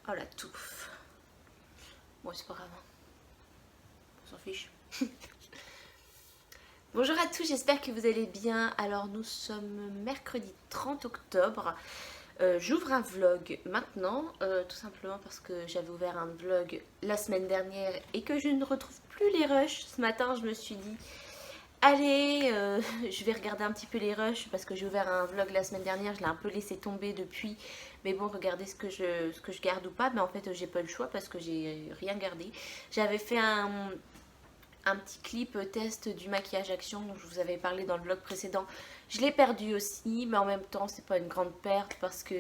Oh la touffe. Bon, c'est pas grave. On s'en fiche. Bonjour à tous, j'espère que vous allez bien. Alors nous sommes mercredi 30 octobre. J'ouvre un vlog maintenant, tout simplement parce que j'avais ouvert un vlog la semaine dernière et que je ne retrouve plus les rushs. Ce matin, je me suis dit, allez, je vais regarder un petit peu les rushs parce que j'ai ouvert un vlog la semaine dernière, je l'ai un peu laissé tomber depuis. Mais bon, regardez ce que je garde ou pas. Mais en fait, j'ai pas le choix parce que j'ai rien gardé. J'avais fait un petit clip test du maquillage action dont je vous avais parlé dans le vlog précédent. Je l'ai perdu aussi, mais en même temps c'est pas une grande perte parce que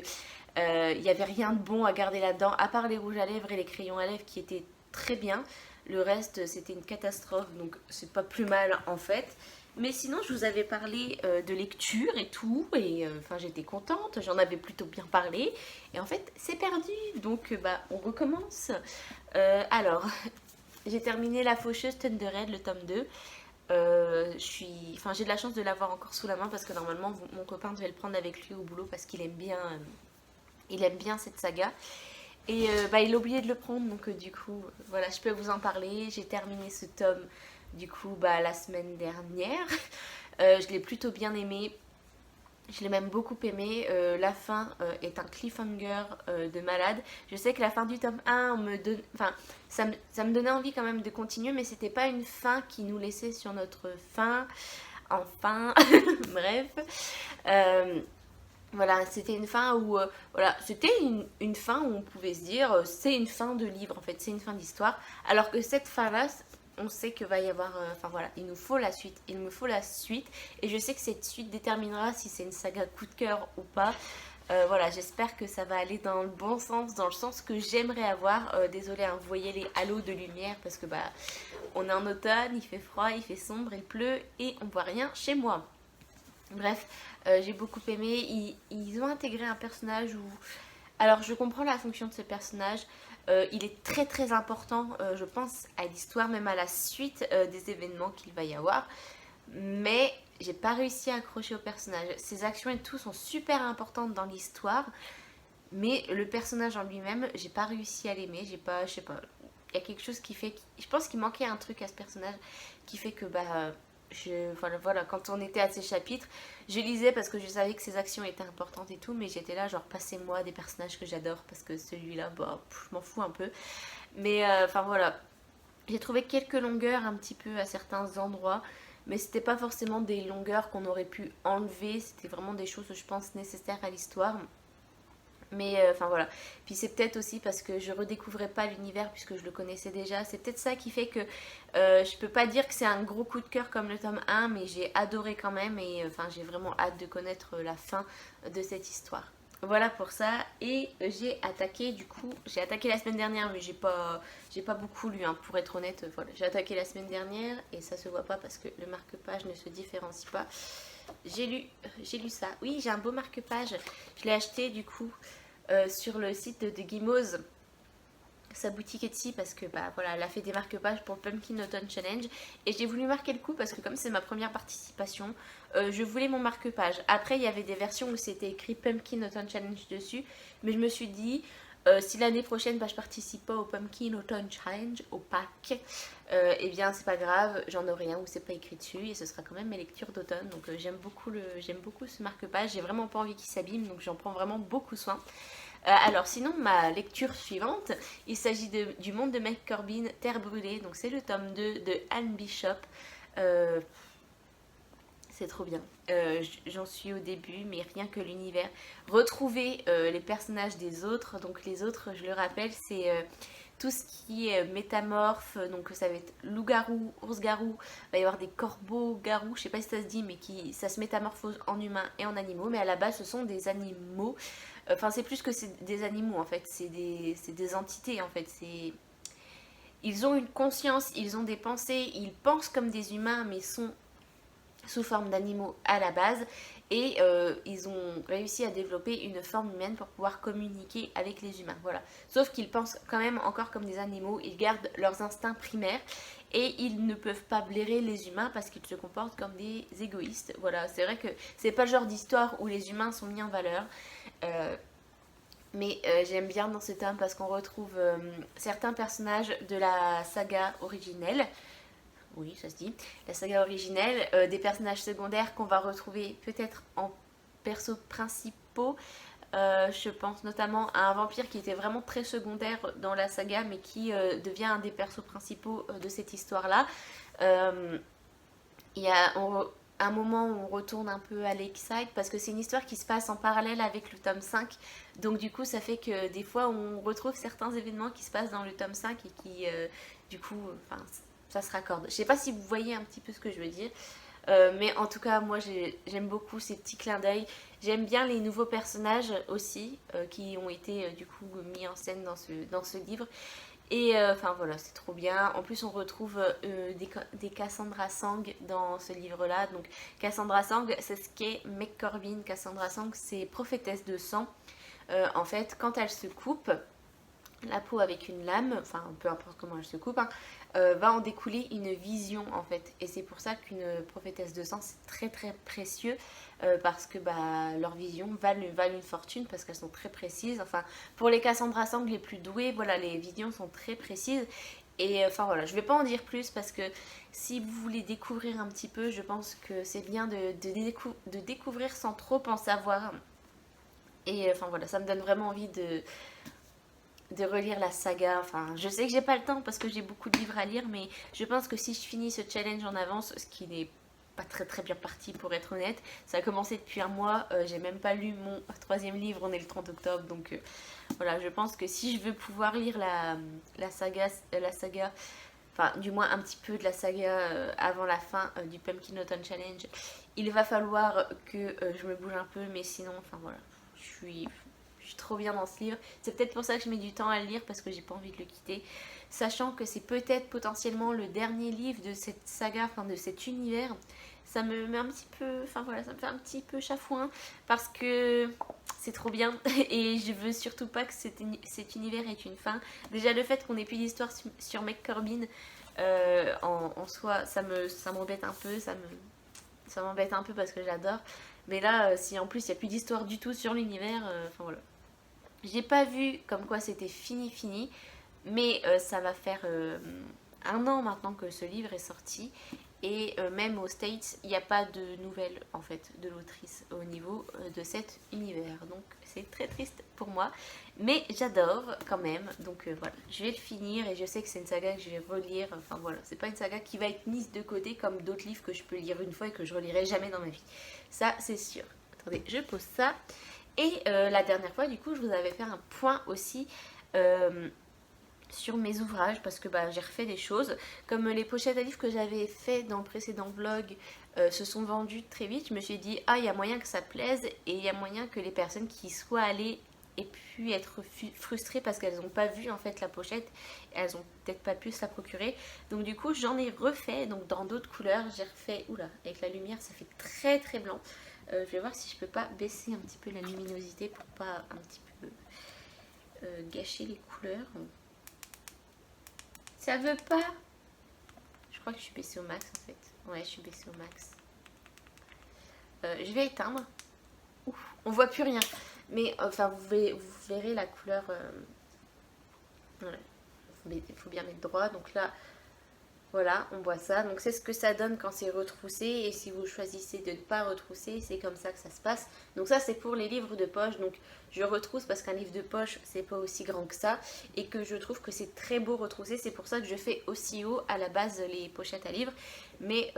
il n'y avait rien de bon à garder là-dedans, à part les rouges à lèvres et les crayons à lèvres qui étaient très bien. Le reste c'était une catastrophe, donc c'est pas plus mal en fait. Mais sinon je vous avais parlé de lecture et tout, et enfin j'étais contente, j'en avais plutôt bien parlé. Et en fait c'est perdu, donc bah on recommence. Alors, j'ai terminé La Faucheuse Thunderhead, le tome 2. J'ai de la chance de l'avoir encore sous la main parce que normalement mon copain devait le prendre avec lui au boulot parce qu'il il aime bien cette saga. Et bah, il a oublié de le prendre, donc du coup, voilà, je peux vous en parler. J'ai terminé ce tome, du coup, bah, la semaine dernière. Je l'ai plutôt bien aimé. Je l'ai même beaucoup aimé. La fin est un cliffhanger de malade. Je sais que la fin du tome 1, enfin, ça me donnait envie quand même de continuer, mais c'était pas une fin qui nous laissait sur notre fin. Enfin, bref. Euh, voilà, c'était une fin où, voilà, c'était une fin où on pouvait se dire, c'est une fin de livre en fait, c'est une fin d'histoire. Alors que cette fin-là, on sait que va y avoir, enfin voilà, il nous faut la suite, il me faut la suite. Et je sais que cette suite déterminera si c'est une saga coup de cœur ou pas. Voilà, j'espère que ça va aller dans le bon sens, dans le sens que j'aimerais avoir. Désolée, hein, vous voyez les halos de lumière parce que bah, on est en automne, il fait froid, il fait sombre, il pleut et on voit rien chez moi. Bref, j'ai beaucoup aimé. Ils ont intégré un personnage où... Alors, je comprends la fonction de ce personnage. Il est très très important, je pense, à l'histoire, même à la suite des événements qu'il va y avoir. Mais j'ai pas réussi à accrocher au personnage. Ses actions et tout sont super importantes dans l'histoire. Mais le personnage en lui-même, j'ai pas réussi à l'aimer. J'ai pas, je sais pas. Il y a quelque chose qui fait. Je pense qu'il manquait un truc à ce personnage qui fait que bah voilà, quand on était à ces chapitres, je lisais parce que je savais que ses actions étaient importantes et tout, mais j'étais là, genre, passez-moi des personnages que j'adore parce que celui-là, bah, je m'en fous un peu. Mais enfin voilà, j'ai trouvé quelques longueurs un petit peu à certains endroits, mais c'était pas forcément des longueurs qu'on aurait pu enlever, c'était vraiment des choses, je pense, nécessaires à l'histoire. Mais enfin voilà. Puis c'est peut-être aussi parce que je redécouvrais pas l'univers puisque je le connaissais déjà. C'est peut-être ça qui fait que je peux pas dire que c'est un gros coup de cœur comme le tome 1, mais j'ai adoré quand même et enfin j'ai vraiment hâte de connaître la fin de cette histoire. Voilà pour ça. Et j'ai attaqué la semaine dernière, mais j'ai pas beaucoup lu, hein, pour être honnête. Voilà, j'ai attaqué la semaine dernière et ça se voit pas parce que le marque-page ne se différencie pas. J'ai lu ça. Oui, j'ai un beau marque-page. Je l'ai acheté du coup sur le site de Gimoz, sa boutique Etsy, parce que bah voilà, elle a fait des marque-pages pour le Pumpkin Autumn Challenge et j'ai voulu marquer le coup parce que comme c'est ma première participation, je voulais mon marque-page. Après, il y avait des versions où c'était écrit Pumpkin Autumn Challenge dessus, mais je me suis dit si l'année prochaine bah, je participe pas au Pumpkin Autumn Challenge, au pack, eh bien c'est pas grave, j'en aurai un où c'est pas écrit dessus et ce sera quand même mes lectures d'automne. Donc j'aime beaucoup ce marque-page, j'ai vraiment pas envie qu'il s'abîme, donc j'en prends vraiment beaucoup soin. Alors sinon, ma lecture suivante, il s'agit du Monde de Meg Corbin, Terre brûlée. Donc c'est le tome 2 de Anne Bishop. Euh, c'est trop bien. J'en suis au début, mais rien que l'univers. Retrouver les personnages des autres. Donc les autres, je le rappelle, c'est tout ce qui est métamorphe. Donc ça va être loup-garou, ours-garou. Il va y avoir des corbeaux-garous, je sais pas si ça se dit, mais ça se métamorphose en humains et en animaux. Mais à la base, ce sont des animaux. Enfin, c'est plus que c'est des animaux en fait. C'est des entités en fait. Ils ont une conscience, ils ont des pensées, ils pensent comme des humains, mais sont sous forme d'animaux à la base et ils ont réussi à développer une forme humaine pour pouvoir communiquer avec les humains. Voilà. Sauf qu'ils pensent quand même encore comme des animaux, ils gardent leurs instincts primaires et ils ne peuvent pas blairer les humains parce qu'ils se comportent comme des égoïstes. Voilà, c'est vrai que c'est pas le genre d'histoire où les humains sont mis en valeur. Euh, Mais j'aime bien dans ce tome parce qu'on retrouve certains personnages de la saga originelle. Oui, ça se dit. La saga originelle, des personnages secondaires qu'on va retrouver peut-être en persos principaux. Je pense notamment à un vampire qui était vraiment très secondaire dans la saga, mais qui devient un des persos principaux de cette histoire-là. Euh, il y a un moment où on retourne un peu à Lakeside parce que c'est une histoire qui se passe en parallèle avec le tome 5. Donc du coup, ça fait que des fois, on retrouve certains événements qui se passent dans le tome 5 et qui, du coup, enfin, ça se raccorde. Je sais pas si vous voyez un petit peu ce que je veux dire. Mais en tout cas, moi j'aime beaucoup ces petits clins d'œil. J'aime bien les nouveaux personnages aussi qui ont été du coup mis en scène dans ce livre. Et enfin voilà, c'est trop bien. En plus, on retrouve des Cassandra Sang dans ce livre-là. Donc, Cassandra Sang, c'est ce qu'est McCorbin. Cassandra Sang, c'est prophétesse de sang. En fait, quand elle se coupe la peau avec une lame, enfin peu importe comment elle se coupe, hein, va en découler une vision en fait. Et c'est pour ça qu'une prophétesse de sang, c'est très très précieux parce que bah, leurs visions valent une fortune parce qu'elles sont très précises. Enfin, pour les Cassandra Sang les plus doués, voilà, les visions sont très précises. Et enfin voilà, je vais pas en dire plus parce que si vous voulez découvrir un petit peu, je pense que c'est bien de découvrir sans trop en savoir. Et enfin voilà, ça me donne vraiment envie de relire la saga. Enfin, je sais que j'ai pas le temps parce que j'ai beaucoup de livres à lire, mais je pense que si je finis ce challenge en avance, ce qui n'est pas très très bien parti pour être honnête, ça a commencé depuis un mois, j'ai même pas lu mon troisième livre, on est le 30 octobre, donc voilà, je pense que si je veux pouvoir lire la saga, enfin du moins un petit peu de la saga avant la fin du Pumpkin Autumn Challenge, il va falloir que je me bouge un peu, mais sinon, enfin voilà, je suis trop bien dans ce livre. C'est peut-être pour ça que je mets du temps à le lire parce que j'ai pas envie de le quitter. Sachant que c'est peut-être potentiellement le dernier livre de cette saga, enfin de cet univers. Ça me met un petit peu, enfin voilà, ça me fait un petit peu chafouin parce que c'est trop bien et je veux surtout pas que cet univers ait une fin. Déjà le fait qu'on ait plus d'histoire sur McCorbin en soi, ça m'embête un peu, ça m'embête un peu parce que j'adore. Mais là, si en plus il n'y a plus d'histoire du tout sur l'univers, enfin voilà. J'ai pas vu comme quoi c'était fini, mais ça va faire un an maintenant que ce livre est sorti. Et même aux States, il n'y a pas de nouvelles en fait de l'autrice au niveau de cet univers. Donc c'est très triste pour moi. Mais j'adore quand même. Donc voilà, je vais le finir et je sais que c'est une saga que je vais relire. Enfin voilà, c'est pas une saga qui va être mise de côté comme d'autres livres que je peux lire une fois et que je relirai jamais dans ma vie. Ça c'est sûr. Attendez, je pose ça. Et la dernière fois, du coup, je vous avais fait un point aussi sur mes ouvrages parce que bah, j'ai refait des choses. Comme les pochettes à livres que j'avais fait dans le précédent vlog se sont vendues très vite, je me suis dit, ah, il y a moyen que ça plaise et il y a moyen que les personnes qui soient allées aient pu être frustrées parce qu'elles n'ont pas vu en fait la pochette, elles ont peut-être pas pu se la procurer. Donc du coup, j'en ai refait donc dans d'autres couleurs. J'ai refait, oula, avec la lumière, ça fait très très blanc. Je vais voir si je peux pas baisser un petit peu la luminosité pour pas un petit peu gâcher les couleurs. Ça veut pas. Je crois que je suis baissée au max en fait. Ouais, je suis baissée au max. Je vais éteindre. Ouf, on voit plus rien. Mais enfin, vous verrez la couleur. Voilà. Il faut bien mettre droit. Donc là, voilà, on voit ça. Donc c'est ce que ça donne quand c'est retroussé. Et si vous choisissez de ne pas retrousser, c'est comme ça que ça se passe. Donc ça, c'est pour les livres de poche. Donc je retrousse parce qu'un livre de poche, c'est pas aussi grand que ça. Et que je trouve que c'est très beau retroussé. C'est pour ça que je fais aussi haut à la base les pochettes à livres. Mais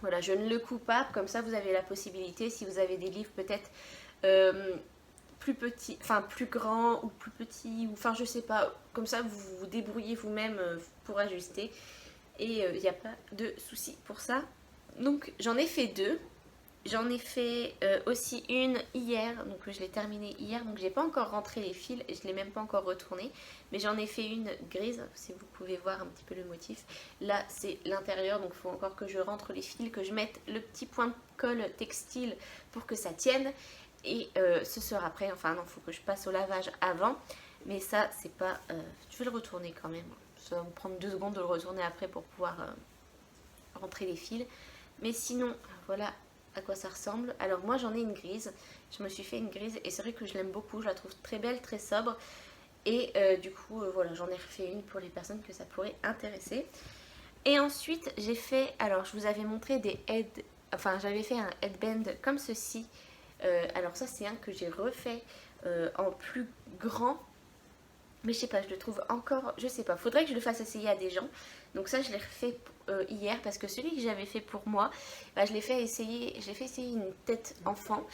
voilà, je ne le coupe pas. Comme ça, vous avez la possibilité, si vous avez des livres peut-être plus petits, enfin plus grands ou plus petits, ou enfin je sais pas. Comme ça, vous vous débrouillez vous-même pour ajuster. Et il n'y a pas de souci pour ça. Donc j'en ai fait deux. J'en ai fait aussi une hier, donc je l'ai terminée hier, donc j'ai pas encore rentré les fils et je l'ai même pas encore retourné, mais j'en ai fait une grise, si vous pouvez voir un petit peu le motif. Là c'est l'intérieur, donc il faut encore que je rentre les fils, que je mette le petit point de colle textile pour que ça tienne, et ce sera prêt. Enfin non, il faut que je passe au lavage avant, mais ça c'est pas... je vais le retourner quand même, ça va me prendre 2 secondes de le retourner après pour pouvoir rentrer les fils, mais sinon voilà à quoi ça ressemble. Alors moi j'en ai une grise Je me suis fait une grise et c'est vrai que je l'aime beaucoup, je la trouve très belle, très sobre. Et du coup, voilà, j'en ai refait une pour les personnes que ça pourrait intéresser. Et ensuite, j'ai fait, alors je vous avais montré enfin j'avais fait un headband comme ceci. Alors ça, c'est un que j'ai refait en plus grand. Mais je sais pas, je le trouve encore, je sais pas, faudrait que je le fasse essayer à des gens. Donc ça, je l'ai refait hier parce que celui que j'avais fait pour moi, bah, je l'ai fait essayer, j'ai fait essayer une tête enfant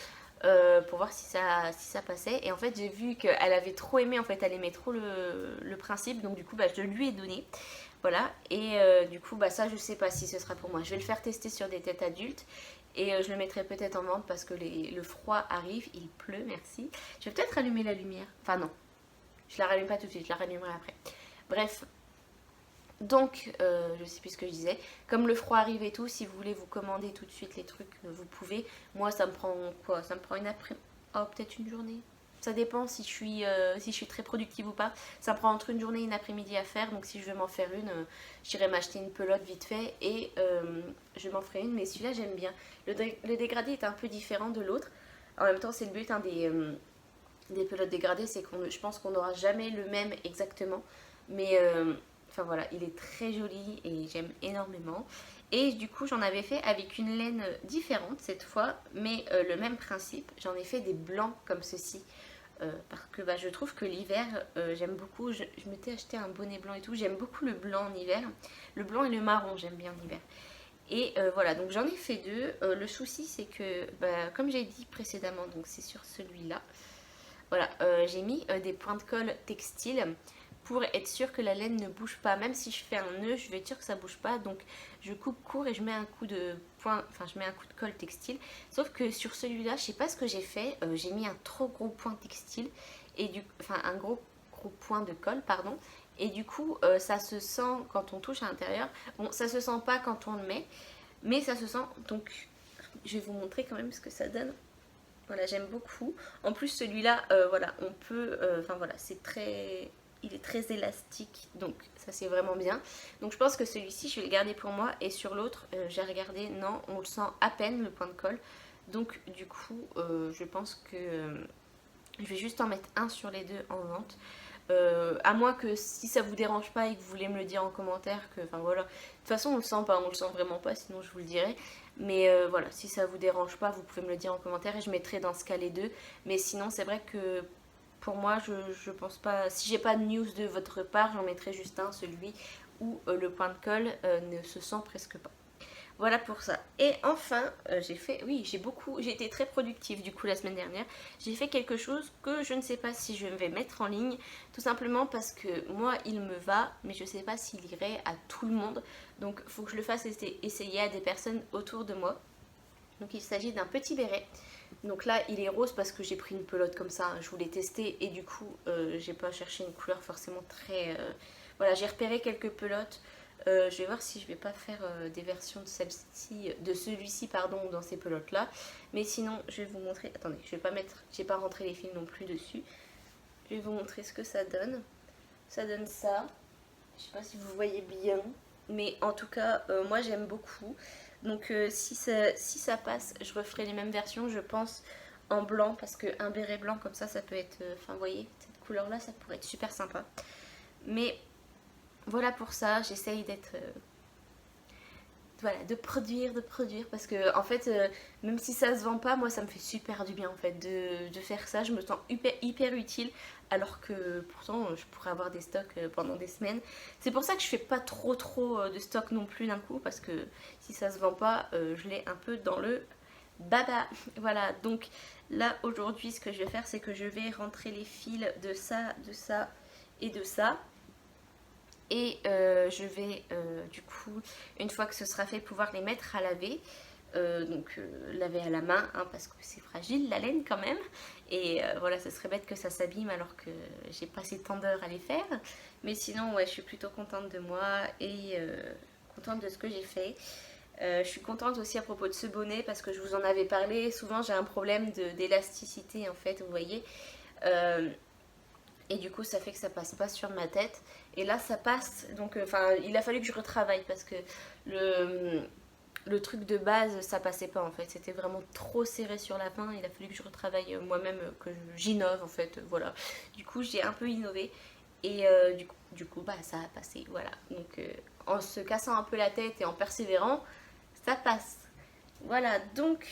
pour voir si ça passait. Et en fait, j'ai vu qu'elle avait trop aimé, en fait, elle aimait trop le principe. Donc du coup, bah, je lui ai donné. Voilà, et du coup, bah, ça, je sais pas si ce sera pour moi. Je vais le faire tester sur des têtes adultes et je le mettrai peut-être en vente parce que le froid arrive, il pleut, merci. Je vais peut-être allumer la lumière. Enfin, non, je la rallume pas tout de suite, je la rallumerai après. Bref, donc, je sais plus ce que je disais. Comme le froid arrive et tout, si vous voulez vous commander tout de suite les trucs, vous pouvez. Moi, ça me prend quoi? Ça me prend une après... Oh, peut-être une journée. Ça dépend si je suis très productive ou pas. Ça me prend entre une journée et une après-midi à faire. Donc si je veux m'en faire une, j'irai m'acheter une pelote vite fait et je m'en ferai une. Mais celui-là, j'aime bien. Le dégradé est un peu différent de l'autre. En même temps, c'est le but des pelotes dégradées. C'est qu'on, je pense qu'on n'aura jamais le même exactement. Mais enfin voilà, il est très joli et j'aime énormément. Et du coup, j'en avais fait avec une laine différente cette fois, mais le même principe. J'en ai fait des blancs comme ceci. Parce que bah, je trouve que l'hiver, j'aime beaucoup. Je m'étais acheté un bonnet blanc et tout. J'aime beaucoup le blanc en hiver. Le blanc et le marron, j'aime bien en hiver. Et voilà, donc j'en ai fait deux. Le souci, c'est que, bah, comme j'ai dit précédemment, donc c'est sur celui-là. Voilà, j'ai mis des points de colle textile pour être sûr que la laine ne bouge pas. Même si je fais un nœud, je vais être sûre que ça bouge pas. Donc je coupe court et je mets un coup de point, enfin je mets un coup de colle textile. Sauf que sur celui-là, je sais pas ce que j'ai fait. J'ai mis un trop gros point textile et enfin un gros point de colle, pardon. Et du coup, ça se sent quand on touche à l'intérieur. Bon, ça se sent pas quand on le met, mais ça se sent. Donc, je vais vous montrer quand même ce que ça donne. Voilà, j'aime beaucoup. En plus, celui-là, voilà, on peut. Enfin voilà, c'est très. Il est très élastique, donc ça c'est vraiment bien. Donc je pense que celui-ci, je vais le garder pour moi. Et sur l'autre, j'ai regardé, non, on le sent à peine le point de colle. Donc du coup, je pense que je vais juste en mettre un sur les deux en vente. À moins que si ça vous dérange pas et que vous voulez me le dire en commentaire, que enfin voilà. De toute façon, on le sent pas, on le sent vraiment pas, sinon je vous le dirai. Mais voilà, si ça vous dérange pas, vous pouvez me le dire en commentaire et je mettrai dans ce cas les deux. Mais sinon, c'est vrai que pour moi, je pense pas. Si j'ai pas de news de votre part, j'en mettrai juste un, celui où le point de colle ne se sent presque pas. Voilà pour ça. Et enfin, j'ai été très productive du coup la semaine dernière. J'ai fait quelque chose que je ne sais pas si je vais mettre en ligne, tout simplement parce que moi il me va, mais je ne sais pas s'il irait à tout le monde. Donc il faut que je le fasse essayer à des personnes autour de moi. Donc il s'agit d'un petit béret. Donc là il est rose parce que j'ai pris une pelote comme ça, je voulais tester et du coup j'ai pas cherché une couleur forcément très... Voilà, j'ai repéré quelques pelotes. Je vais voir si je vais pas faire des versions de celui-ci pardon, dans ces pelotes là. Mais sinon je vais vous montrer. Attendez, j'ai pas rentré les fils non plus dessus. Je vais vous montrer ce que ça donne. Ça donne ça. Je sais pas si vous voyez bien, mais en tout cas moi j'aime beaucoup. Donc si ça passe, je referai les mêmes versions, je pense, en blanc parce qu'un béret blanc comme ça peut être. Enfin, vous voyez, cette couleur là, ça pourrait être super sympa. Mais voilà pour ça, j'essaye d'être voilà, de produire parce que en fait même si ça se vend pas, moi ça me fait super du bien en fait de faire ça. Je me sens hyper utile alors que pourtant je pourrais avoir des stocks pendant des semaines. C'est pour ça que je fais pas trop de stocks non plus d'un coup parce que si ça se vend pas, je l'ai un peu dans le baba. Voilà, donc là aujourd'hui ce que je vais faire, c'est que je vais rentrer les fils de ça et de ça. Et je vais du coup, une fois que ce sera fait, pouvoir les mettre à laver. Donc laver à la main hein, parce que c'est fragile la laine quand même. Et voilà, ce serait bête que ça s'abîme alors que j'ai passé tant d'heures à les faire. Mais sinon, ouais, je suis plutôt contente de moi et contente de ce que j'ai fait. Je suis contente aussi à propos de ce bonnet parce que je vous en avais parlé. Souvent, j'ai un problème d'élasticité en fait, vous voyez. Et du coup ça fait que ça passe pas sur ma tête et là ça passe donc enfin il a fallu que je retravaille parce que le truc de base, ça passait pas en fait. C'était vraiment trop serré sur la fin. Il a fallu que je retravaille moi-même, que j'innove en fait. Voilà. Du coup, j'ai un peu innové. Et du coup, bah, ça a passé. Voilà. Donc, en se cassant un peu la tête et en persévérant, ça passe. Voilà, donc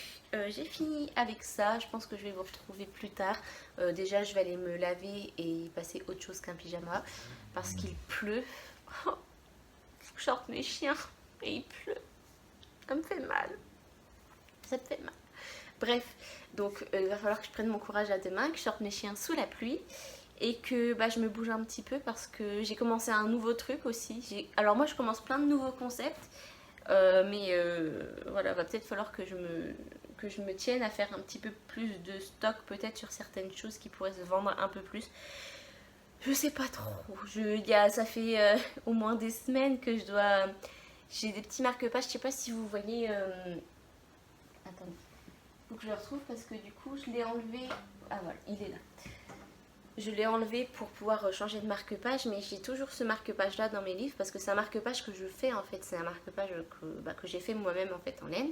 j'ai fini avec ça. Je pense que je vais vous retrouver plus tard. Déjà, je vais aller me laver et passer autre chose qu'un pyjama parce qu'il pleut. Oh, je sorte mes chiens et il pleut. Ça me fait mal. Ça me fait mal. Bref, donc il va falloir que je prenne mon courage à deux mains, que je sorte mes chiens sous la pluie et que bah, je me bouge un petit peu parce que j'ai commencé un nouveau truc aussi. Alors moi, je commence plein de nouveaux concepts. Mais voilà, va peut-être falloir que je me tienne à faire un petit peu plus de stock peut-être sur certaines choses qui pourraient se vendre un peu plus. Je sais pas trop. Ça fait au moins des semaines que je dois... J'ai des petits marque-pages, je sais pas si vous voyez... Attendez, faut que je le retrouve parce que du coup je l'ai enlevé... Ah voilà, il est là. Je l'ai enlevé pour pouvoir changer de marque-page, mais j'ai toujours ce marque-page là dans mes livres parce que c'est un marque-page que je fais en fait. C'est un marque-page que j'ai fait moi-même en fait en laine.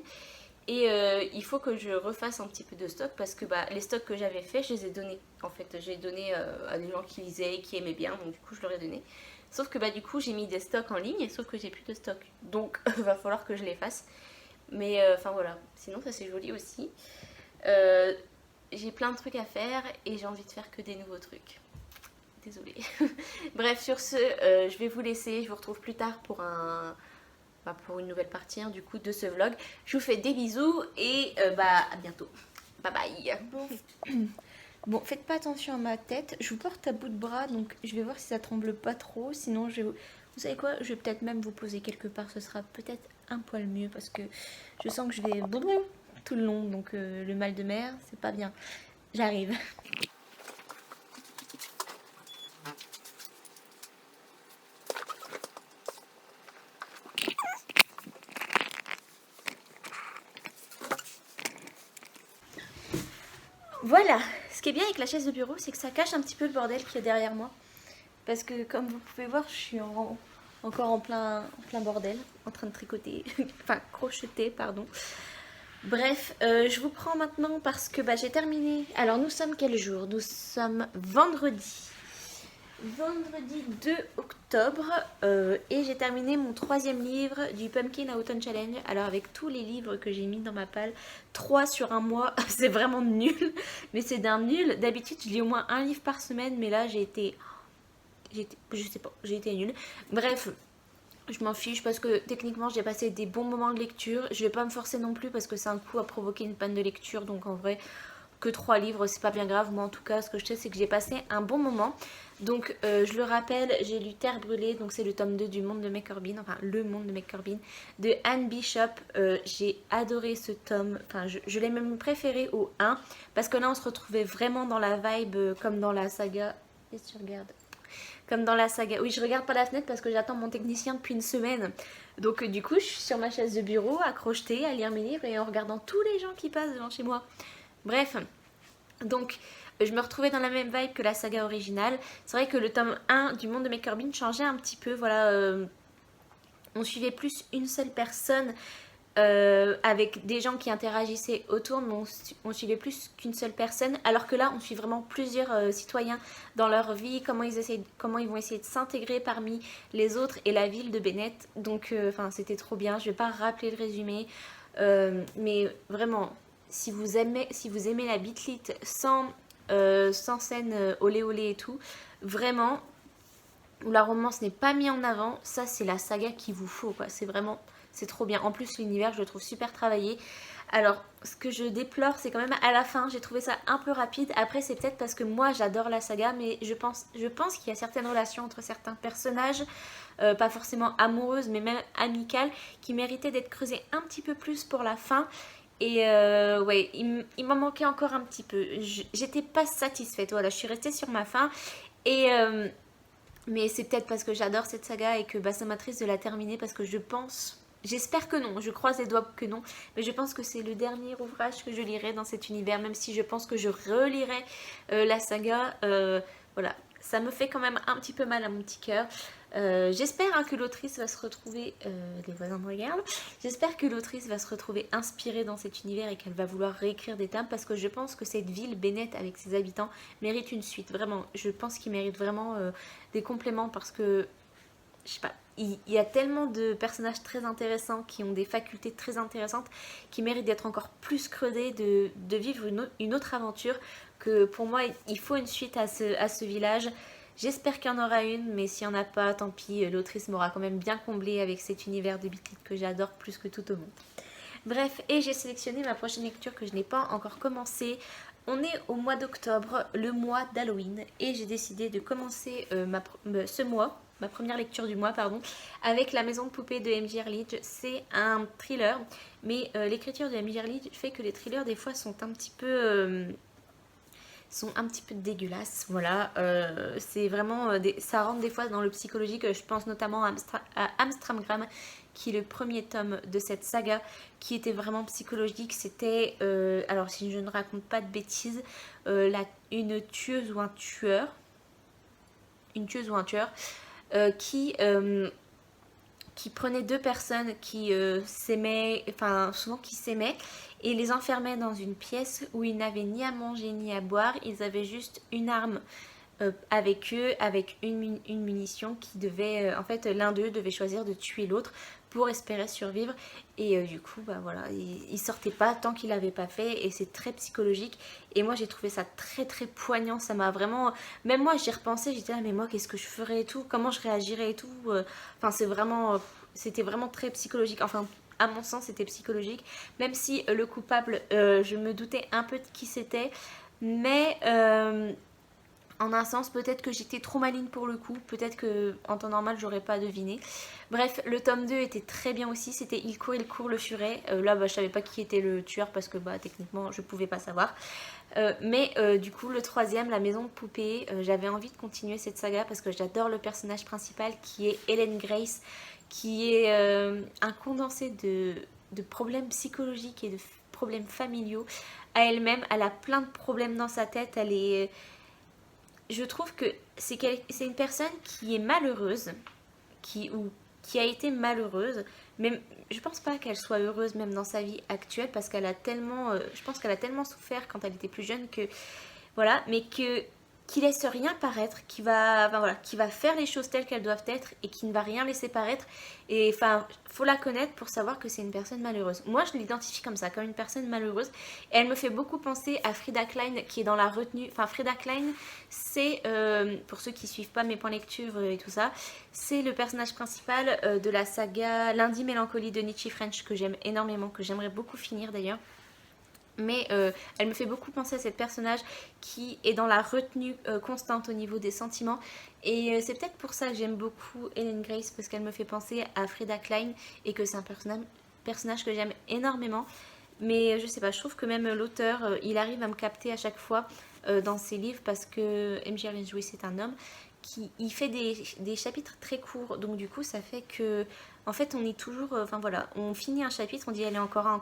Et il faut que je refasse un petit peu de stock parce que les stocks que j'avais fait, je les ai donnés. En fait, j'ai donné à des gens qui lisaient, qui aimaient bien, donc du coup je leur ai donné. Sauf que du coup j'ai mis des stocks en ligne, sauf que j'ai plus de stock. Donc il va falloir que je les fasse. Mais enfin voilà, sinon ça c'est joli aussi. J'ai plein de trucs à faire et j'ai envie de faire que des nouveaux trucs. Désolée. Bref, sur ce, je vais vous laisser. Je vous retrouve plus tard pour pour une nouvelle partie du coup de ce vlog. Je vous fais des bisous et à bientôt. Bye bye. Bon, faites pas attention à ma tête. Je vous porte à bout de bras, donc je vais voir si ça tremble pas trop. Sinon, vous savez quoi? Je vais peut-être même vous poser quelque part. Ce sera peut-être un poil mieux parce que je sens que je vais tout le long. Donc le mal de mer, c'est pas bien. J'arrive. Voilà. Ce qui est bien avec la chaise de bureau, c'est que ça cache un petit peu le bordel qu'il y a derrière moi. Parce que comme vous pouvez voir, je suis encore en plein bordel, en train de tricoter, enfin crocheter, pardon. Bref, je vous prends maintenant parce que j'ai terminé. Alors nous sommes quel jour? Nous sommes vendredi. Vendredi 2 octobre et j'ai terminé mon 3e livre du Pumpkin Autumn Challenge. Alors avec tous les livres que j'ai mis dans ma palle, 3 sur un mois, c'est vraiment nul. Mais c'est d'un nul. D'habitude je lis au moins un livre par semaine, mais là j'ai été nulle. Bref, je m'en fiche parce que techniquement j'ai passé des bons moments de lecture. Je vais pas me forcer non plus parce que c'est un coup à provoquer une panne de lecture. Donc en vrai, que 3 livres, c'est pas bien grave. Moi en tout cas, ce que je sais, c'est que j'ai passé un bon moment. Donc je le rappelle, j'ai lu Terre brûlée. Donc c'est le tome 2 du Monde de Meg Corbin. Enfin, le Monde de Meg Corbin de Anne Bishop. J'ai adoré ce tome. Enfin, je l'ai même préféré au 1. Parce que là, on se retrouvait vraiment dans la vibe comme dans la saga. Qu'est-ce que tu regardes? Comme dans la saga. Oui, je regarde pas la fenêtre parce que j'attends mon technicien depuis une semaine. Donc du coup, je suis sur ma chaise de bureau à crocheter, à lire mes livres et en regardant tous les gens qui passent devant chez moi. Bref, donc je me retrouvais dans la même vibe que la saga originale. C'est vrai que le tome 1 du Monde de Meg Corbin changeait un petit peu. Voilà, on suivait plus une seule personne. Avec des gens qui interagissaient autour, mais on suivait plus qu'une seule personne, alors que là on suit vraiment plusieurs citoyens dans leur vie, comment ils vont essayer de s'intégrer parmi les autres et la ville de Bennett. Donc c'était trop bien. Je vais pas rappeler le résumé, mais vraiment si vous aimez la bitlit sans scène olé olé et tout, vraiment, où la romance n'est pas mise en avant, ça c'est la saga qu'il vous faut quoi. C'est trop bien. En plus, l'univers, je le trouve super travaillé. Alors, ce que je déplore, c'est quand même à la fin, j'ai trouvé ça un peu rapide. Après, c'est peut-être parce que moi, j'adore la saga, mais je pense qu'il y a certaines relations entre certains personnages, pas forcément amoureuses, mais même amicales, qui méritaient d'être creusées un petit peu plus pour la fin. Et ouais, il m'en manquait encore un petit peu. J'étais pas satisfaite. Voilà, je suis restée sur ma faim. Et... mais c'est peut-être parce que j'adore cette saga et que ça m'attriste de la terminer parce que j'espère que non, je croise les doigts que non, mais je pense que c'est le dernier ouvrage que je lirai dans cet univers, même si je pense que je relirai la saga. Voilà, ça me fait quand même un petit peu mal à mon petit cœur. J'espère que l'autrice va se retrouver, les voisins me regardent, j'espère que l'autrice va se retrouver inspirée dans cet univers et qu'elle va vouloir réécrire des thèmes parce que je pense que cette ville, Bennett, avec ses habitants, mérite une suite, vraiment. Je pense qu'il mérite vraiment des compléments parce que, je sais pas, il y a tellement de personnages très intéressants qui ont des facultés très intéressantes qui méritent d'être encore plus creusés, de vivre une autre aventure que pour moi, il faut une suite à ce village. J'espère qu'il y en aura une, mais s'il n'y en a pas, tant pis, l'autrice m'aura quand même bien comblée avec cet univers de Beat It que j'adore plus que tout au monde. Bref, et j'ai sélectionné ma prochaine lecture que je n'ai pas encore commencée. On est au mois d'octobre, le mois d'Halloween, et j'ai décidé de commencer ce mois, ma première lecture du mois, pardon, avec La Maison de Poupée de M.J. Erlich. C'est un thriller, mais l'écriture de M.J. Erlich fait que les thrillers des fois sont un petit peu dégueulasses, voilà. C'est vraiment, ça rentre des fois dans le psychologique. Je pense notamment à Amstramgram, qui est le premier tome de cette saga, qui était vraiment psychologique. C'était, alors si je ne raconte pas de bêtises, une tueuse ou un tueur, qui prenait deux personnes qui s'aimaient, enfin souvent qui s'aimaient, et les enfermait dans une pièce où ils n'avaient ni à manger ni à boire. Ils avaient juste une arme avec eux, avec une munition qui devait, en fait l'un d'eux devait choisir de tuer l'autre pour espérer survivre. Et du coup, bah voilà, il sortait pas tant qu'il l'avait pas fait, et c'est très psychologique. Et moi j'ai trouvé ça très très poignant, ça m'a vraiment, même moi j'y repensais, j'étais là mais moi qu'est-ce que je ferais et tout, comment je réagirais et tout. Enfin c'était vraiment très psychologique, enfin à mon sens c'était psychologique, même si le coupable, je me doutais un peu de qui c'était, mais en un sens, peut-être que j'étais trop maligne pour le coup, peut-être que en temps normal j'aurais pas deviné. Bref, le tome 2 était très bien aussi, c'était il court, le furet. Là, bah, je savais pas qui était le tueur parce que bah, techniquement je pouvais pas savoir. Mais du coup, le troisième, La Maison de Poupée, j'avais envie de continuer cette saga parce que j'adore le personnage principal qui est Ellen Grace, qui est un condensé de problèmes psychologiques et de problèmes familiaux à elle-même. Elle a plein de problèmes dans sa tête, elle est... Je trouve que c'est une personne qui est malheureuse, qui a été malheureuse, mais je pense pas qu'elle soit heureuse même dans sa vie actuelle parce qu'elle a tellement, je pense qu'elle a tellement souffert quand elle était plus jeune que, voilà, mais qui laisse rien paraître, qui va faire les choses telles qu'elles doivent être et qui ne va rien laisser paraître. Et enfin, faut la connaître pour savoir que c'est une personne malheureuse. Moi, je l'identifie comme ça, comme une personne malheureuse. Et elle me fait beaucoup penser à Frida Klein, qui est dans la retenue. Enfin, Frida Klein, c'est, pour ceux qui suivent pas mes points lecture et tout ça, c'est le personnage principal de la saga Lundi Mélancolie de Nietzsche French, que j'aime énormément, que j'aimerais beaucoup finir d'ailleurs. Mais elle me fait beaucoup penser à cette personnage qui est dans la retenue constante au niveau des sentiments. Et c'est peut-être pour ça que j'aime beaucoup Ellen Grace, parce qu'elle me fait penser à Frida Klein et que c'est un personnage que j'aime énormément. Mais je sais pas, je trouve que même l'auteur, il arrive à me capter à chaque fois dans ses livres, parce que M.J. Erlich, c'est un homme il fait des chapitres très courts, donc du coup ça fait que en fait on est toujours, enfin voilà, on finit un chapitre, on dit allez encore un,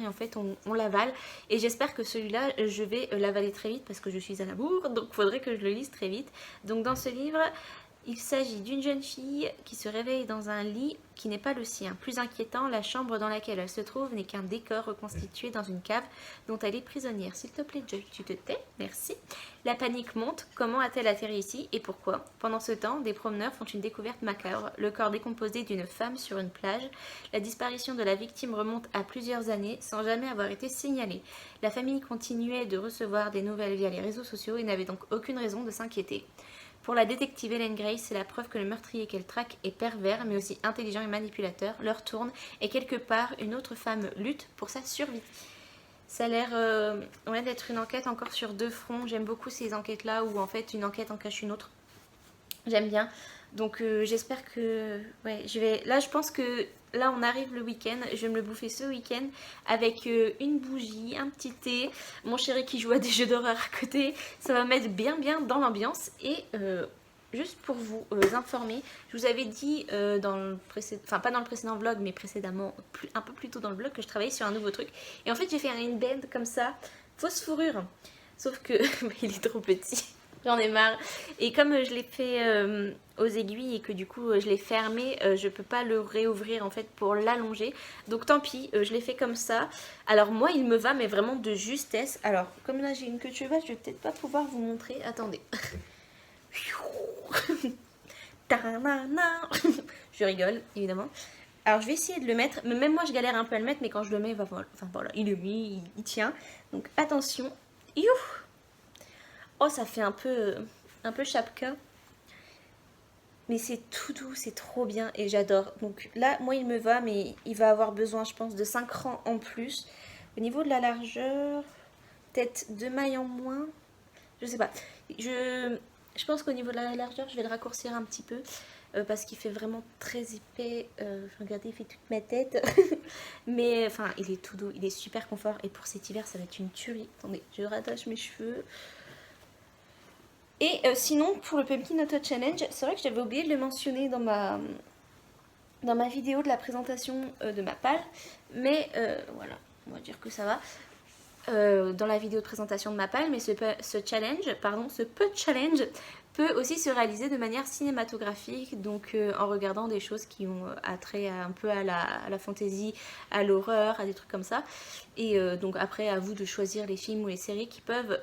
et en fait on l'avale. Et j'espère que celui-là je vais l'avaler très vite parce que je suis à la bourre, donc il faudrait que je le lise très vite. Donc dans ce livre, il s'agit d'une jeune fille qui se réveille dans un lit qui n'est pas le sien. Plus inquiétant, la chambre dans laquelle elle se trouve n'est qu'un décor reconstitué dans une cave dont elle est prisonnière. S'il te plaît, Joy, tu te tais, merci. La panique monte. Comment a-t-elle atterri ici et pourquoi? Pendant ce temps, des promeneurs font une découverte macabre. Le corps décomposé d'une femme sur une plage. La disparition de la victime remonte à plusieurs années sans jamais avoir été signalée. La famille continuait de recevoir des nouvelles via les réseaux sociaux et n'avait donc aucune raison de s'inquiéter. Pour la détective Ellen Grace, c'est la preuve que le meurtrier qu'elle traque est pervers, mais aussi intelligent et manipulateur. L'heure tourne et quelque part, une autre femme lutte pour sa survie. Ça a l'air d'être une enquête encore sur deux fronts. J'aime beaucoup ces enquêtes-là où en fait une enquête en cache une autre. J'aime bien. Donc j'espère que... Ouais, là, je pense que... Là, on arrive le week-end. Je vais me le bouffer ce week-end avec une bougie, un petit thé, mon chéri qui joue à des jeux d'horreur à côté. Ça va mettre bien dans l'ambiance. Et juste pour vous informer, je vous avais dit dans le précédent... Enfin, pas dans le précédent vlog, mais précédemment, un peu plus tôt dans le vlog, que je travaillais sur un nouveau truc. Et en fait, j'ai fait une bed comme ça, fausse fourrure. Sauf que il est trop petit. J'en ai marre. Et comme je l'ai fait aux aiguilles et que du coup je l'ai fermé, je peux pas le réouvrir en fait pour l'allonger. Donc tant pis, je l'ai fait comme ça. Alors moi il me va mais vraiment de justesse. Alors comme là j'ai une queue de cheval, je vais peut-être pas pouvoir vous montrer. Attendez. Je rigole évidemment. Alors je vais essayer de le mettre, mais même moi je galère un peu à le mettre, mais quand je le mets, enfin voilà, il est mis, il tient. Donc attention. Youh. Oh, ça fait un peu chapka. Mais c'est tout doux, c'est trop bien et j'adore. Donc là, moi, il me va, mais il va avoir besoin, je pense, de 5 rangs en plus. Au niveau de la largeur, peut-être 2 mailles en moins. Je sais pas. Je pense qu'au niveau de la largeur, je vais le raccourcir un petit peu. Parce qu'il fait vraiment très épais. Regardez, il fait toute ma tête. Mais enfin, il est tout doux, il est super confort. Et pour cet hiver, ça va être une tuerie. Attendez, je rattache mes cheveux. Et sinon, pour le Pumpkin Auto Challenge, c'est vrai que j'avais oublié de le mentionner dans ma vidéo de la présentation de ma palle. Mais voilà, on va dire que ça va. Dans la vidéo de présentation de ma palle, mais ce challenge peut aussi se réaliser de manière cinématographique, donc en regardant des choses qui ont attrait un peu à la fantasy, à l'horreur, à des trucs comme ça. Et donc après, à vous de choisir les films ou les séries qui peuvent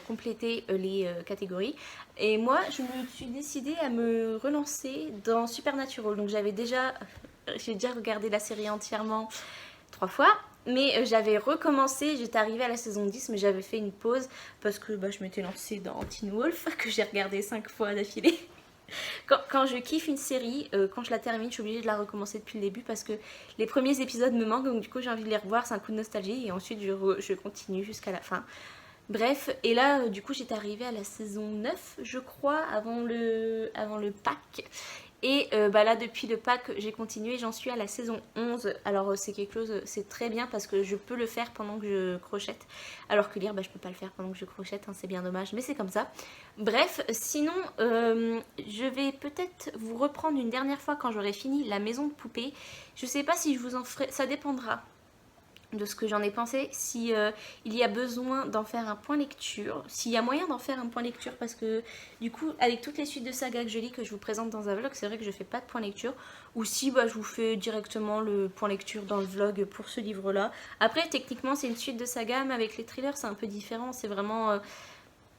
compléter les catégories. Et moi, je me suis décidée à me relancer dans Supernatural. Donc j'ai déjà regardé la série entièrement 3 fois. Mais j'avais recommencé, j'étais arrivée à la saison 10, mais j'avais fait une pause parce que je m'étais lancée dans Teen Wolf, que j'ai regardé 5 fois d'affilée. Quand je kiffe une série, quand je la termine, je suis obligée de la recommencer depuis le début parce que les premiers épisodes me manquent, donc du coup j'ai envie de les revoir, c'est un coup de nostalgie, et ensuite je continue jusqu'à la fin. Bref, et là du coup j'étais arrivée à la saison 9, je crois, avant le pack. Et là depuis le pack j'ai continué, j'en suis à la saison 11. Alors c'est quelque chose, c'est très bien parce que je peux le faire pendant que je crochette. Alors que lire, je peux pas le faire pendant que je crochette, hein, c'est bien dommage, mais c'est comme ça. Bref, sinon je vais peut-être vous reprendre une dernière fois quand j'aurai fini la maison de poupée. Je sais pas si je vous en ferai, ça dépendra de ce que j'en ai pensé, si il y a besoin d'en faire un point lecture, s'il y a moyen d'en faire un point lecture, parce que du coup avec toutes les suites de saga que je lis, que je vous présente dans un vlog, c'est vrai que je fais pas de point lecture, ou si je vous fais directement le point lecture dans le vlog pour ce livre là. Après techniquement c'est une suite de saga, mais avec les thrillers c'est un peu différent, c'est vraiment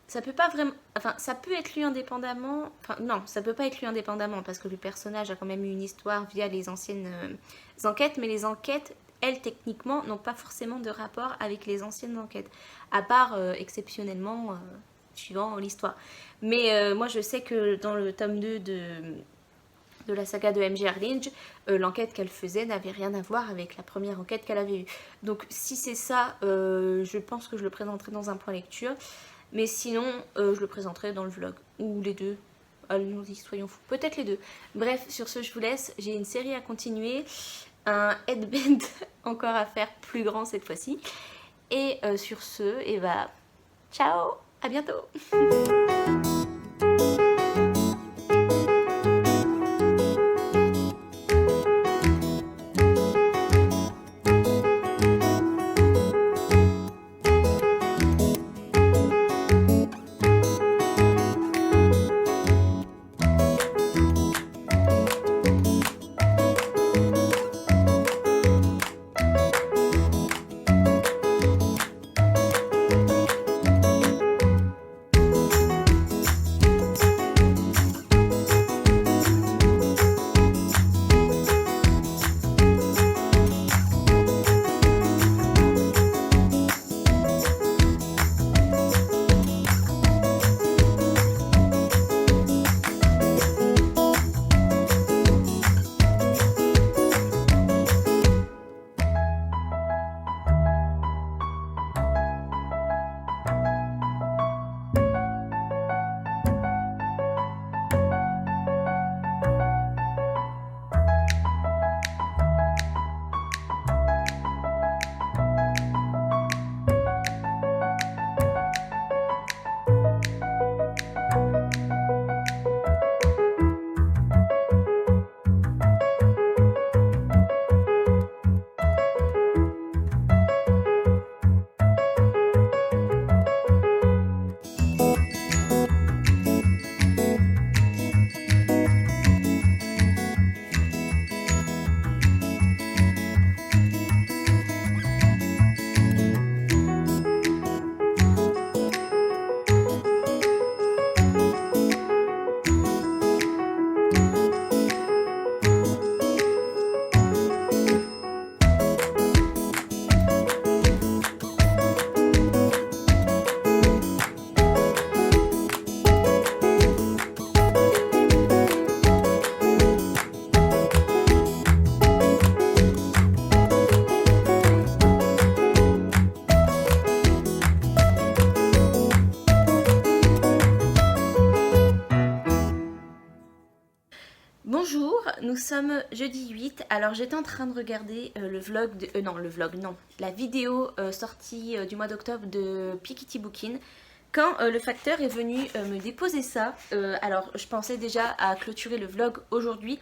ça peut pas vraiment, enfin ça peut être lu indépendamment, enfin non, ça peut pas être lu indépendamment parce que le personnage a quand même eu une histoire via les anciennes enquêtes, mais les enquêtes, elles, techniquement, n'ont pas forcément de rapport avec les anciennes enquêtes, à part exceptionnellement suivant l'histoire. Mais moi, je sais que dans le tome 2 de la saga de M.J. Lynch, l'enquête qu'elle faisait n'avait rien à voir avec la première enquête qu'elle avait eue. Donc si c'est ça, je pense que je le présenterai dans un point lecture, mais sinon, je le présenterai dans le vlog, ou les deux. Allons-y, soyons fous. Peut-être les deux. Bref, sur ce, je vous laisse. J'ai une série à continuer. Un headband encore à faire, plus grand cette fois-ci. Et sur ce, ciao, à bientôt. Bonjour, nous sommes jeudi 8. Alors j'étais en train de regarder le vlog, la vidéo sortie du mois d'octobre de Piketty Bookin. Quand le facteur est venu me déposer ça, alors je pensais déjà à clôturer le vlog aujourd'hui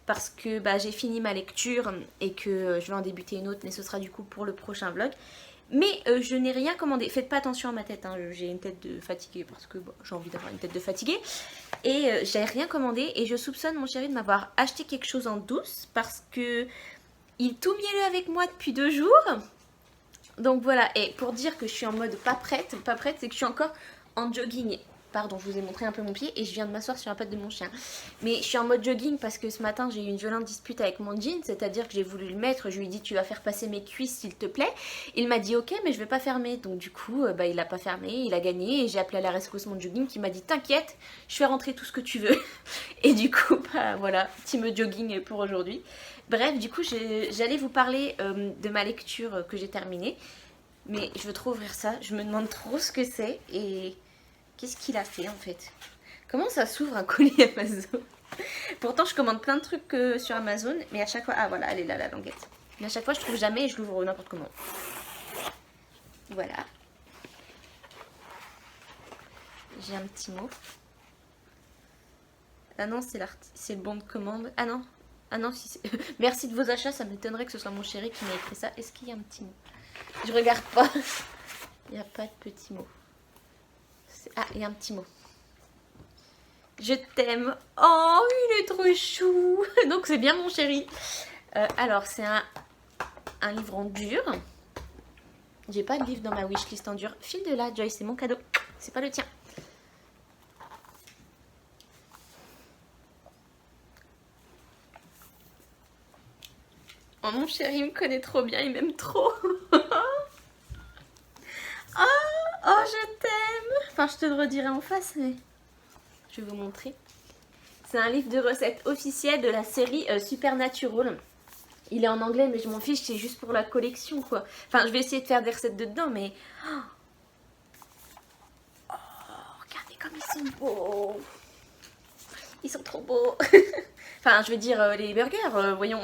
parce que j'ai fini ma lecture et que je vais en débuter une autre, mais ce sera du coup pour le prochain vlog. Mais je n'ai rien commandé. Faites pas attention à ma tête, hein. J'ai une tête de fatiguée parce que j'ai envie d'avoir une tête de fatiguée. Et j'ai rien commandé et je soupçonne mon chéri de m'avoir acheté quelque chose en douce parce que il est tout mielleux avec moi depuis 2 jours. Donc voilà, et pour dire que je suis en mode pas prête, c'est que je suis encore en jogging. Pardon, je vous ai montré un peu mon pied et je viens de m'asseoir sur la patte de mon chien. Mais je suis en mode jogging parce que ce matin j'ai eu une violente dispute avec mon jean, c'est-à-dire que j'ai voulu le mettre, je lui ai dit tu vas faire passer mes cuisses s'il te plaît. Il m'a dit ok mais je vais pas fermer, donc du coup il a pas fermé, il a gagné et j'ai appelé à la rescousse mon jogging qui m'a dit t'inquiète, je fais rentrer tout ce que tu veux. Et du coup voilà, team jogging pour aujourd'hui. Bref, du coup j'allais vous parler de ma lecture que j'ai terminée, mais je veux trop ouvrir ça, je me demande trop ce que c'est et... Qu'est-ce qu'il a fait en fait? Comment ça s'ouvre un colis Amazon? Pourtant je commande plein de trucs sur Amazon, mais à chaque fois... Ah voilà, elle est là la languette. Mais à chaque fois je trouve jamais et je l'ouvre n'importe comment. Voilà. J'ai un petit mot. Ah non, c'est le bon de commande. Ah non, si c'est... Merci de vos achats, ça m'étonnerait que ce soit mon chéri qui m'ait écrit ça. Est-ce qu'il y a un petit mot? Je regarde pas. Il n'y a pas de petit mot. Ah, il y a un petit mot. Je t'aime. Oh, il est trop chou. Donc c'est bien mon chéri. Alors c'est un livre en dur. J'ai pas de livre dans ma wishlist en dur. File de là, Joyce, c'est mon cadeau. C'est pas le tien. Oh mon chéri, il me connaît trop bien, il m'aime trop. Oh, je t'aime. Enfin, je te le redirai en face, mais je vais vous montrer. C'est un livre de recettes officiel de la série Supernatural. Il est en anglais, mais je m'en fiche, c'est juste pour la collection, quoi. Enfin, je vais essayer de faire des recettes dedans, mais... Oh, regardez comme ils sont beaux. Ils sont trop beaux. Enfin, je veux dire, les burgers, voyons.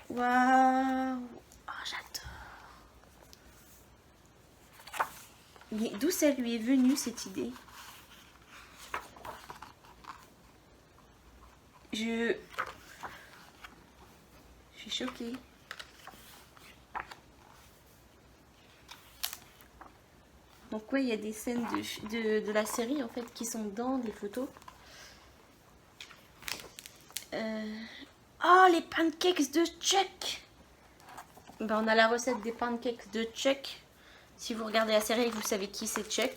Waouh. Mais d'où ça lui est venu cette idée? Je suis choquée. Donc ouais, il y a des scènes de la série en fait qui sont dans des photos. Oh, les pancakes de Chuck. On a la recette des pancakes de Chuck. Si vous regardez la série, vous savez qui c'est Chuck.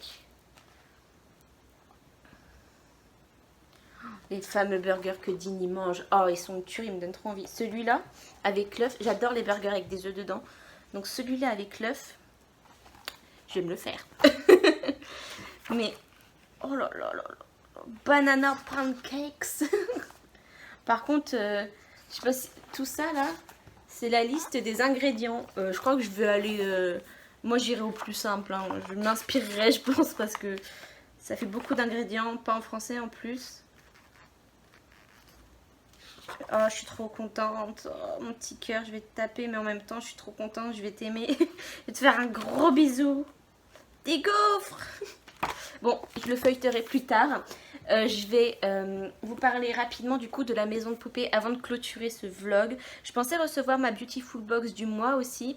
Les fameux burgers que Dini mange. Oh, ils sont tueurs, ils me donnent trop envie. Celui-là, avec l'œuf. J'adore les burgers avec des œufs dedans. Donc celui-là avec l'œuf, je vais me le faire. Mais, oh là là là là. Banana pancakes. Par contre, je sais pas si... Tout ça là, c'est la liste des ingrédients. Je crois que je vais aller... Moi j'irai au plus simple, hein. Je m'inspirerai je pense parce que ça fait beaucoup d'ingrédients, pas en français en plus. Oh je suis trop contente, oh, mon petit cœur, je vais te taper mais en même temps je suis trop contente, je vais t'aimer. Je vais te faire un gros bisou. Des gaufres. Bon, je le feuilleterai plus tard. Je vais vous parler rapidement du coup de la maison de poupée avant de clôturer ce vlog. Je pensais recevoir ma Beautiful Box du mois aussi.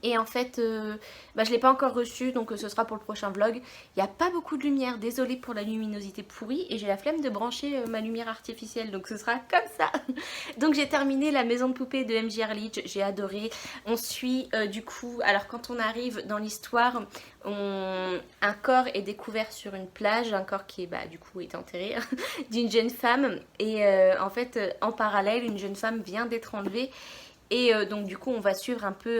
Et en fait, je ne l'ai pas encore reçu, donc ce sera pour le prochain vlog. Il n'y a pas beaucoup de lumière, désolée pour la luminosité pourrie. Et j'ai la flemme de brancher ma lumière artificielle, donc ce sera comme ça. Donc j'ai terminé la maison de poupée de M.J. Erlich, j'ai adoré. On suit du coup, alors quand on arrive dans l'histoire, un corps est découvert sur une plage. Un corps qui est, du coup est enterré, d'une jeune femme. Et en fait, en parallèle, une jeune femme vient d'être enlevée. Et donc du coup on va suivre un peu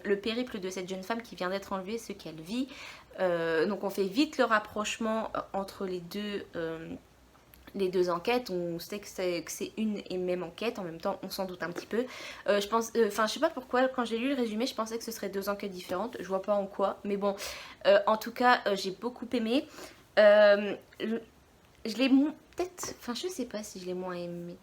le périple de cette jeune femme qui vient d'être enlevée, ce qu'elle vit. Donc on fait vite le rapprochement entre les deux enquêtes. On sait que c'est une et même enquête, en même temps on s'en doute un petit peu. Je sais pas pourquoi, quand j'ai lu le résumé je pensais que ce serait 2 enquêtes différentes, je vois pas en quoi. Mais bon, en tout cas j'ai beaucoup aimé. je l'ai peut-être, enfin je sais pas si je l'ai moins aimé.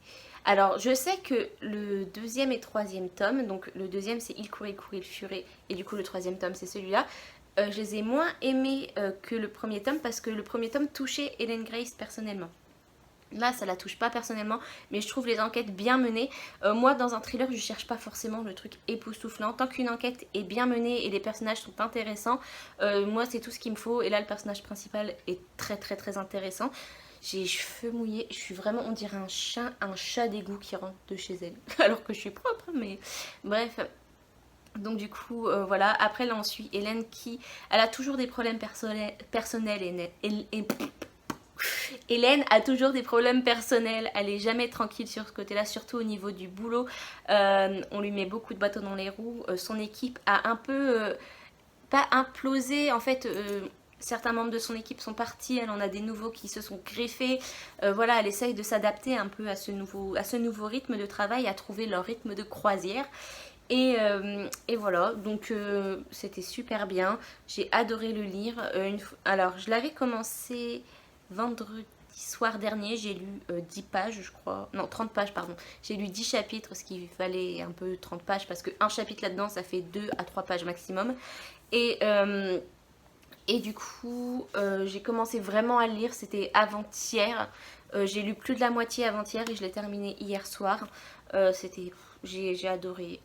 Alors je sais que le deuxième et troisième tome, donc le deuxième c'est Il courait, courait, il furet, et du coup le troisième tome c'est celui-là, je les ai moins aimés que le premier tome parce que le premier tome touchait Helen Grace personnellement. Là, ça la touche pas personnellement, mais je trouve les enquêtes bien menées. Moi, dans un thriller, je cherche pas forcément le truc époustouflant. Tant qu'une enquête est bien menée et les personnages sont intéressants, moi, c'est tout ce qu'il me faut. Et là, le personnage principal est très très très intéressant. J'ai les cheveux mouillés, je suis vraiment, on dirait un chat d'égout qui rentre de chez elle. Alors que je suis propre, mais bref. Donc du coup, voilà. Après, là, on suit Hélène qui, elle a toujours des problèmes personnels et Hélène a toujours des problèmes personnels, elle est jamais tranquille sur ce côté-là, surtout au niveau du boulot. On lui met beaucoup de bâtons dans les roues. Son équipe a un peu, pas implosé, en fait. Certains membres de son équipe sont partis, elle en a des nouveaux qui se sont greffés. Voilà, elle essaye de s'adapter un peu à ce nouveau rythme de travail, à trouver leur rythme de croisière. Et voilà, donc c'était super bien. J'ai adoré le lire. Alors, je l'avais commencé vendredi soir dernier, j'ai lu 10 pages, je crois. Non, 30 pages, pardon. J'ai lu 10 chapitres, ce qui valait un peu 30 pages, parce qu'un chapitre là-dedans, ça fait 2 à 3 pages maximum. Et du coup, j'ai commencé vraiment à le lire, c'était avant-hier. J'ai lu plus de la moitié avant-hier et je l'ai terminé hier soir. J'ai adoré.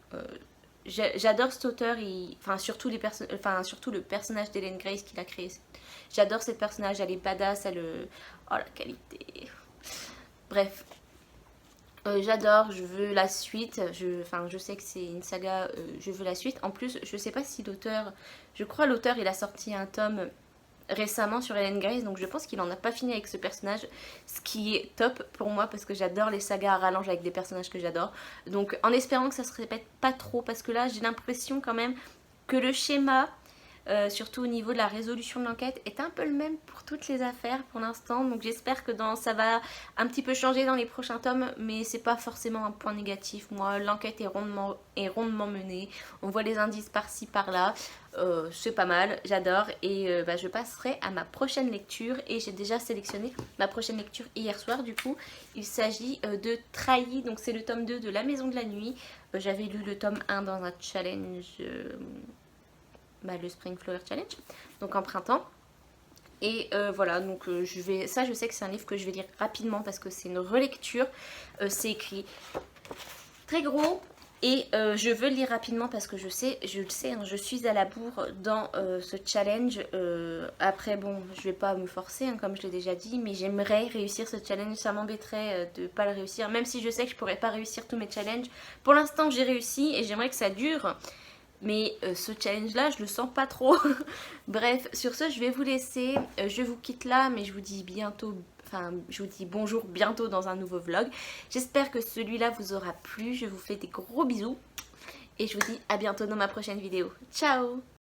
J'adore cet auteur, enfin, surtout le personnage d'Helen Grace qu'il a créé. J'adore ce personnage, elle est badass, oh la qualité. Bref, j'adore, je veux la suite. Je sais que c'est une saga, je veux la suite. En plus, je sais pas si l'auteur, je crois l'auteur il a sorti un tome récemment sur Helen Grace, donc je pense qu'il en a pas fini avec ce personnage, ce qui est top pour moi parce que j'adore les sagas à rallonge avec des personnages que j'adore. Donc en espérant que ça se répète pas trop, parce que là j'ai l'impression quand même que le schéma, surtout au niveau de la résolution de l'enquête, est un peu le même pour toutes les affaires pour l'instant. Donc j'espère que ça va un petit peu changer dans les prochains tomes, mais c'est pas forcément un point négatif. Moi, l'enquête est rondement menée. On voit les indices par-ci par-là. C'est pas mal, j'adore. Et je passerai à ma prochaine lecture. Et j'ai déjà sélectionné ma prochaine lecture hier soir. Du coup, il s'agit de Trahi. Donc c'est le tome 2 de La Maison de la Nuit. J'avais lu le tome 1 dans un challenge... le Spring Flower Challenge, donc en printemps. Et voilà, donc je sais que c'est un livre que je vais lire rapidement parce que c'est une relecture. C'est écrit très gros et je veux le lire rapidement parce que je le sais, hein, je suis à la bourre dans ce challenge. Après, bon, je vais pas me forcer, hein, comme je l'ai déjà dit, mais j'aimerais réussir ce challenge. Ça m'embêterait de pas le réussir, même si je sais que je pourrais pas réussir tous mes challenges. Pour l'instant, j'ai réussi et j'aimerais que ça dure. Mais ce challenge là je le sens pas trop. Bref, sur ce je vais vous laisser. Je vous quitte là, mais je vous dis je vous dis bonjour bientôt dans un nouveau vlog. J'espère que celui-là vous aura plu. Je vous fais des gros bisous et je vous dis à bientôt dans ma prochaine vidéo. Ciao!